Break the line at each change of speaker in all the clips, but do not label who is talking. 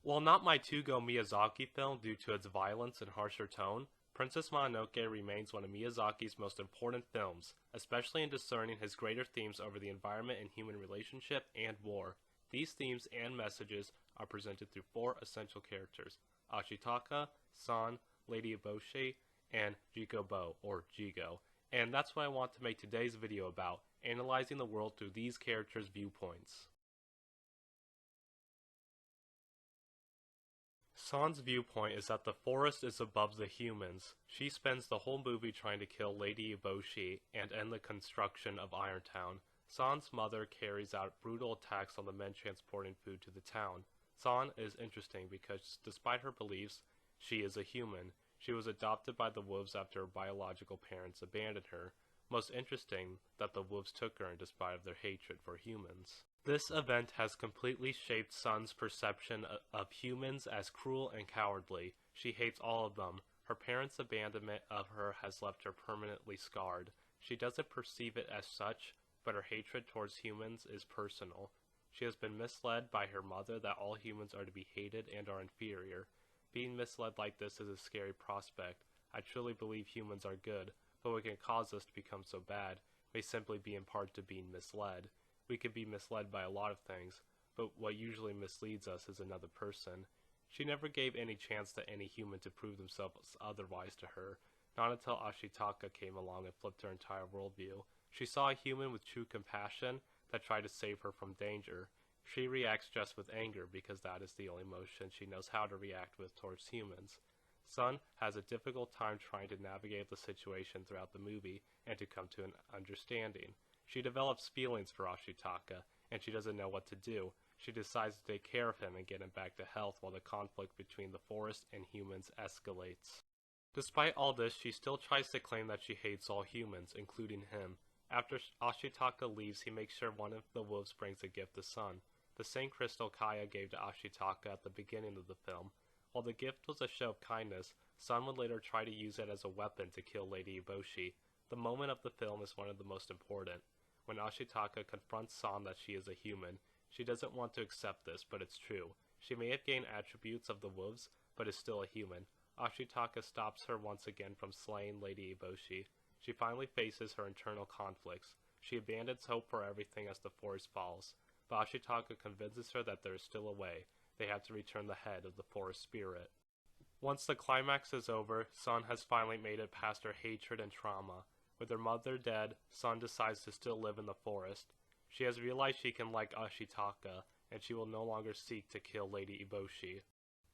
While not my to-go Miyazaki film due to its violence and harsher tone, Princess Mononoke remains one of Miyazaki's most important films, especially in discerning his greater themes over the environment and human relationship and war. These themes and messages are presented through four essential characters: Ashitaka, San, Lady Eboshi, and Jigo or Jigo. And that's what I want to make today's video about, analyzing the world through these characters' viewpoints. San's viewpoint is that the forest is above the humans. She spends the whole movie trying to kill Lady Eboshi and end the construction of Irontown. San's mother carries out brutal attacks on the men transporting food to the town. San is interesting because despite her beliefs, she is a human. She was adopted by the wolves after her biological parents abandoned her. Most interesting that the wolves took her in despite of their hatred for humans. This event has completely shaped San's perception of humans as cruel and cowardly. She hates all of them. Her parents' abandonment of her has left her permanently scarred. She doesn't perceive it as such, but her hatred towards humans is personal. She has been misled by her mother that all humans are to be hated and are inferior. Being misled like this is a scary prospect. I truly believe humans are good, but what can cause us to become so bad may simply be in part to being misled. We can be misled by a lot of things, but what usually misleads us is another person. She never gave any chance to any human to prove themselves otherwise to her, not until Ashitaka came along and flipped her entire worldview. She saw a human with true compassion that tried to save her from danger. She reacts just with anger because that is the only emotion she knows how to react with towards humans. San has a difficult time trying to navigate the situation throughout the movie and to come to an understanding. She develops feelings for Ashitaka, and she doesn't know what to do. She decides to take care of him and get him back to health while the conflict between the forest and humans escalates. Despite all this, she still tries to claim that she hates all humans, including him. After Ashitaka leaves, he makes sure one of the wolves brings a gift to San, the same crystal Kaya gave to Ashitaka at the beginning of the film. While the gift was a show of kindness, San would later try to use it as a weapon to kill Lady Eboshi. The moment of the film is one of the most important. When Ashitaka confronts San that she is a human, she doesn't want to accept this, but it's true. She may have gained attributes of the wolves, but is still a human. Ashitaka stops her once again from slaying Lady Eboshi. She finally faces her internal conflicts. She abandons hope for everything as the forest falls, but Ashitaka convinces her that there is still a way. They have to return the head of the forest spirit. Once the climax is over, San has finally made it past her hatred and trauma. With her mother dead, San decides to still live in the forest. She has realized she can like Ashitaka, and she will no longer seek to kill Lady Eboshi.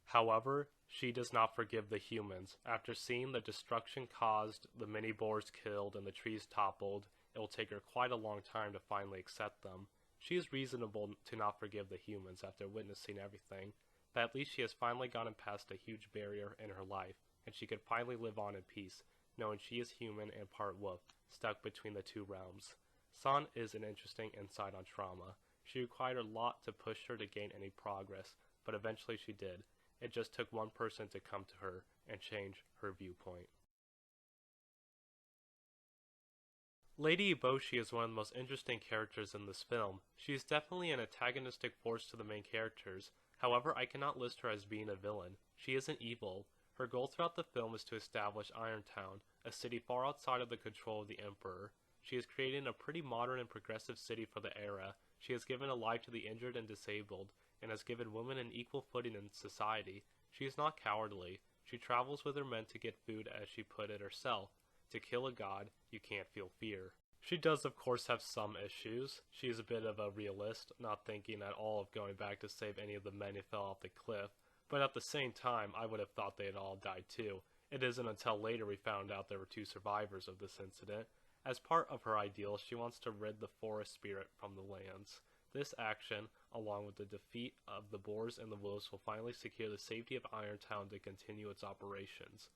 However, she does not forgive the humans. After seeing the destruction caused, the many boars killed, and the trees toppled, it will take her quite a long time to finally accept them. She is reasonable to not forgive the humans after witnessing everything, but at least she has finally gotten past a huge barrier in her life, and she can finally live on in peace, knowing she is human and part wolf, stuck between the two realms. San is an interesting insight on trauma. She required a lot to push her to gain any progress, but eventually she did. It just took one person to come to her and change her viewpoint. Lady Eboshi is one of the most interesting characters in this film. She is definitely an antagonistic force to the main characters. However, I cannot list her as being a villain. She isn't evil. Her goal throughout the film is to establish Irontown, a city far outside of the control of the Emperor. She is creating a pretty modern and progressive city for the era. She has given a life to the injured and disabled, and has given women an equal footing in society. She is not cowardly. She travels with her men to get food, as she put it herself. To kill a god, you can't feel fear. She does of course have some issues. She is a bit of a realist, not thinking at all of going back to save any of the men who fell off the cliff. But at the same time, I would have thought they had all died too. It isn't until later we found out there were two survivors of this incident. As part of her ideal, she wants to rid the forest spirit from the lands. This action, along with the defeat of the boars and the wolves, will finally secure the safety of Irontown to continue its operations.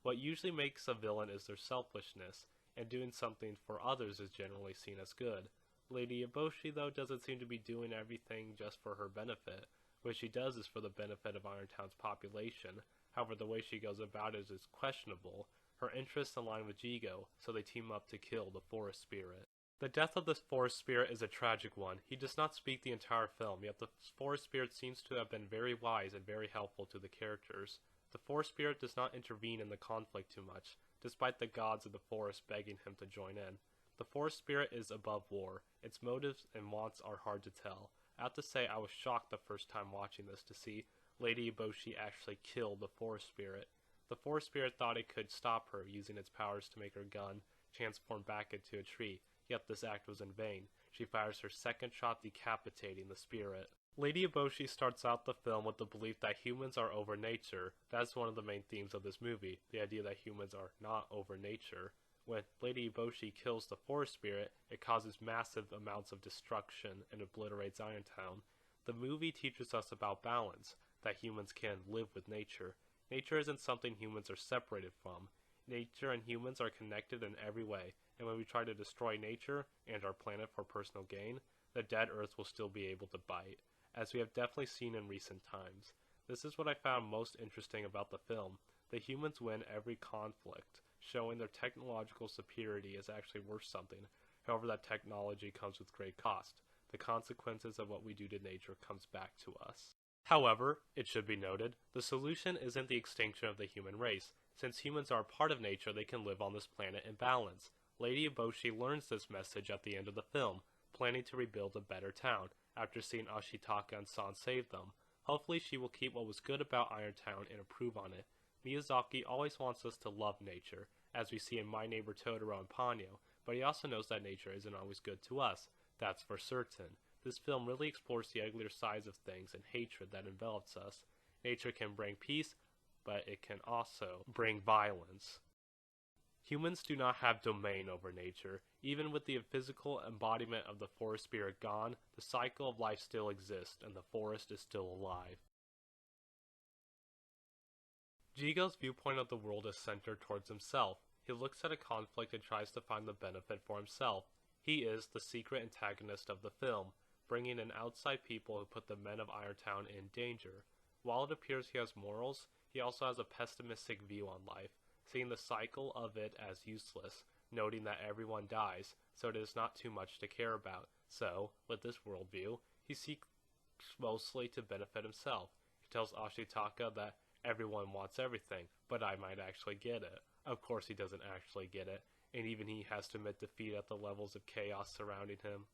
What usually makes a villain is their selfishness, and doing something for others is generally seen as good. Lady Eboshi, though, doesn't seem to be doing everything just for her benefit. What she does is for the benefit of Irontown's population. However, the way she goes about it is questionable. Her interests align with Jigo, so they team up to kill the forest spirit. The death of the forest spirit is a tragic one. He does not speak the entire film, yet the forest spirit seems to have been very wise and very helpful to the characters. The forest spirit does not intervene in the conflict too much, despite the gods of the forest begging him to join in. The forest spirit is above war. Its motives and wants are hard to tell. I have to say I was shocked the first time watching this to see Lady Eboshi actually kill the forest spirit. The forest spirit thought it could stop her, using its powers to make her gun transform back into a tree. Yet this act was in vain. She fires her second shot, decapitating the spirit. Lady Eboshi starts out the film with the belief that humans are over nature. That's one of the main themes of this movie, the idea that humans are not over nature. When Lady Eboshi kills the forest spirit, it causes massive amounts of destruction and obliterates Irontown. The movie teaches us about balance, that humans can live with nature. Nature isn't something humans are separated from. Nature and humans are connected in every way, and when we try to destroy nature and our planet for personal gain, the dead Earth will still be able to bite, as we have definitely seen in recent times. This is what I found most interesting about the film. The humans win every conflict, showing their technological superiority is actually worth something. However, that technology comes with great cost. The consequences of what we do to nature comes back to us. However, it should be noted, the solution isn't the extinction of the human race. Since humans are a part of nature, they can live on this planet in balance. Lady Eboshi learns this message at the end of the film, planning to rebuild a better town, after seeing Ashitaka and San save them. Hopefully she will keep what was good about Irontown and improve on it. Miyazaki always wants us to love nature, as we see in My Neighbor Totoro and Ponyo, but he also knows that nature isn't always good to us. That's for certain. This film really explores the uglier sides of things and hatred that envelops us. Nature can bring peace, but it can also bring violence. Humans do not have domain over nature. Even with the physical embodiment of the forest spirit gone, the cycle of life still exists, and the forest is still alive. Jigo's viewpoint of the world is centered towards himself. He looks at a conflict and tries to find the benefit for himself. He is the secret antagonist of the film, bringing in outside people who put the men of Irontown in danger. While it appears he has morals, he also has a pessimistic view on life, seeing the cycle of it as useless, noting that everyone dies, so it is not too much to care about. So, with this worldview, he seeks mostly to benefit himself. He tells Ashitaka that everyone wants everything, but I might actually get it. Of course he doesn't actually get it, and even he has to admit defeat at the levels of chaos surrounding him.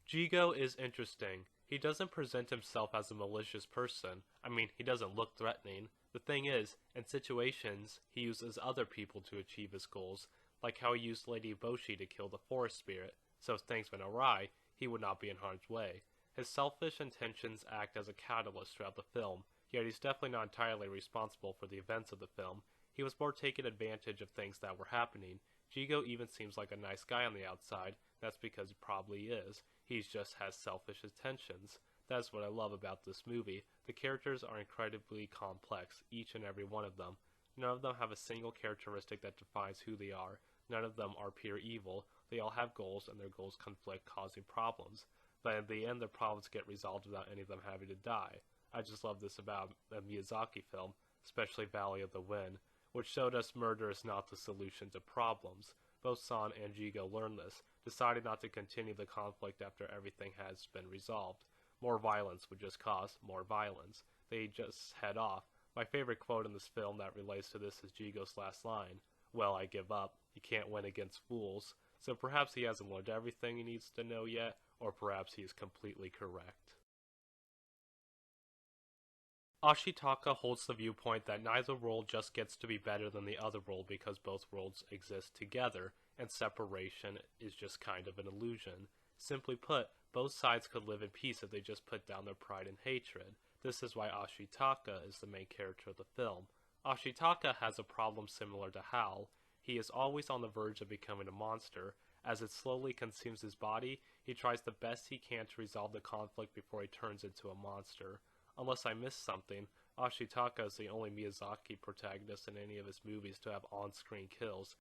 Jigo is interesting. He doesn't present himself as a malicious person. I mean, he doesn't look threatening. The thing is, in situations, he uses other people to achieve his goals, like how he used Lady Eboshi to kill the forest spirit, so if things went awry, he would not be in harm's way. His selfish intentions act as a catalyst throughout the film, yet he's definitely not entirely responsible for the events of the film. He was more taking advantage of things that were happening. Jigo even seems like a nice guy on the outside. That's because he probably is. He just has selfish intentions. That's what I love about this movie. The characters are incredibly complex, each and every one of them. None of them have a single characteristic that defines who they are. None of them are pure evil. They all have goals, and their goals conflict, causing problems. But in the end, their problems get resolved without any of them having to die. I just love this about a Miyazaki film, especially Valley of the Wind, which showed us murder is not the solution to problems. Both San and Jigo learned this, decided not to continue the conflict after everything has been resolved. More violence would just cause more violence. They just head off. My favorite quote in this film that relates to this is Jigo's last line. Well, I give up. You can't win against fools. So perhaps he hasn't learned everything he needs to know yet, or perhaps he is completely correct. Ashitaka holds the viewpoint that neither world just gets to be better than the other world because both worlds exist together, and separation is just kind of an illusion. Simply put, both sides could live in peace if they just put down their pride and hatred. This is why Ashitaka is the main character of the film. Ashitaka has a problem similar to Hal. He is always on the verge of becoming a monster. As it slowly consumes his body, he tries the best he can to resolve the conflict before he turns into a monster. Unless I missed something, Ashitaka is the only Miyazaki protagonist in any of his movies to have on-screen kills.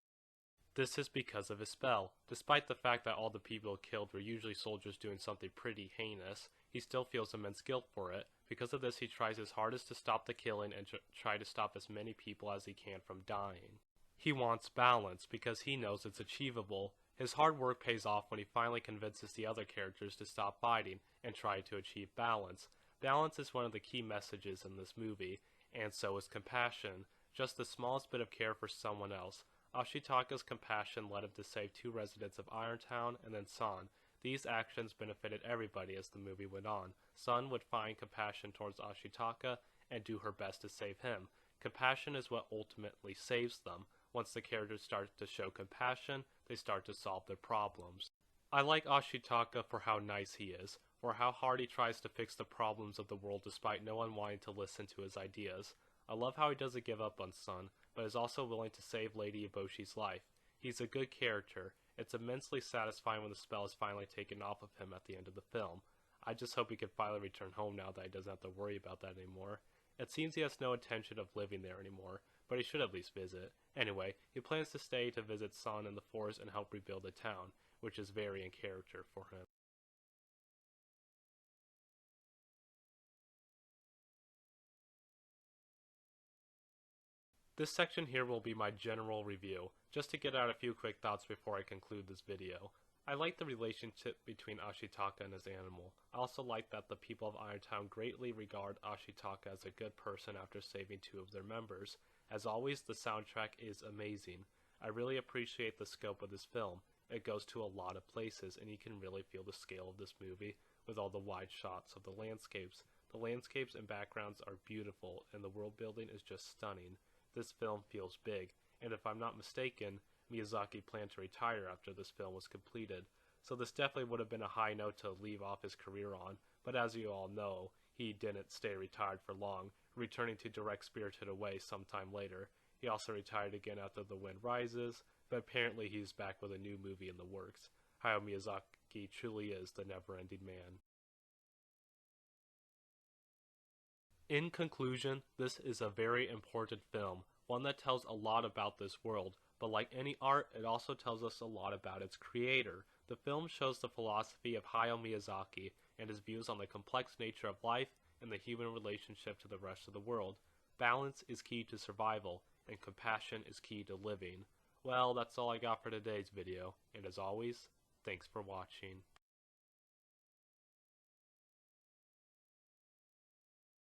This is because of his spell. Despite the fact that all the people killed were usually soldiers doing something pretty heinous, he still feels immense guilt for it. Because of this, he tries his hardest to stop the killing and try to stop as many people as he can from dying. He wants balance because he knows it's achievable. His hard work pays off when he finally convinces the other characters to stop fighting and try to achieve balance. Balance is one of the key messages in this movie, and so is compassion, just the smallest bit of care for someone else. Ashitaka's compassion led him to save 2 residents of Irontown and then San. These actions benefited everybody as the movie went on. San would find compassion towards Ashitaka and do her best to save him. Compassion is what ultimately saves them. Once the characters start to show compassion, they start to solve their problems. I like Ashitaka for how nice he is, for how hard he tries to fix the problems of the world despite no one wanting to listen to his ideas. I love how he doesn't give up on San, but is also willing to save Lady Eboshi's life. He's a good character. It's immensely satisfying when the spell is finally taken off of him at the end of the film. I just hope he can finally return home now that he doesn't have to worry about that anymore. It seems he has no intention of living there anymore, but he should at least visit. Anyway, he plans to stay to visit San in the forest and help rebuild the town, which is very in character for him. This section here will be my general review, just to get out a few quick thoughts before I conclude this video. I like the relationship between Ashitaka and his animal. I also like that the people of Irontown greatly regard Ashitaka as a good person after saving 2 of their members. As always, the soundtrack is amazing. I really appreciate the scope of this film. It goes to a lot of places, and you can really feel the scale of this movie with all the wide shots of the landscapes. The landscapes and backgrounds are beautiful, and the world building is just stunning. This film feels big, and if I'm not mistaken, Miyazaki planned to retire after this film was completed, so this definitely would have been a high note to leave off his career on, but as you all know, he didn't stay retired for long, returning to direct Spirited Away sometime later. He also retired again after The Wind Rises, but apparently he's back with a new movie in the works. Hayao Miyazaki truly is the never-ending man. In conclusion, this is a very important film, one that tells a lot about this world, but like any art, it also tells us a lot about its creator. The film shows the philosophy of Hayao Miyazaki and his views on the complex nature of life and the human relationship to the rest of the world. Balance is key to survival, and compassion is key to living. Well, that's all I got for today's video, and as always, thanks for watching.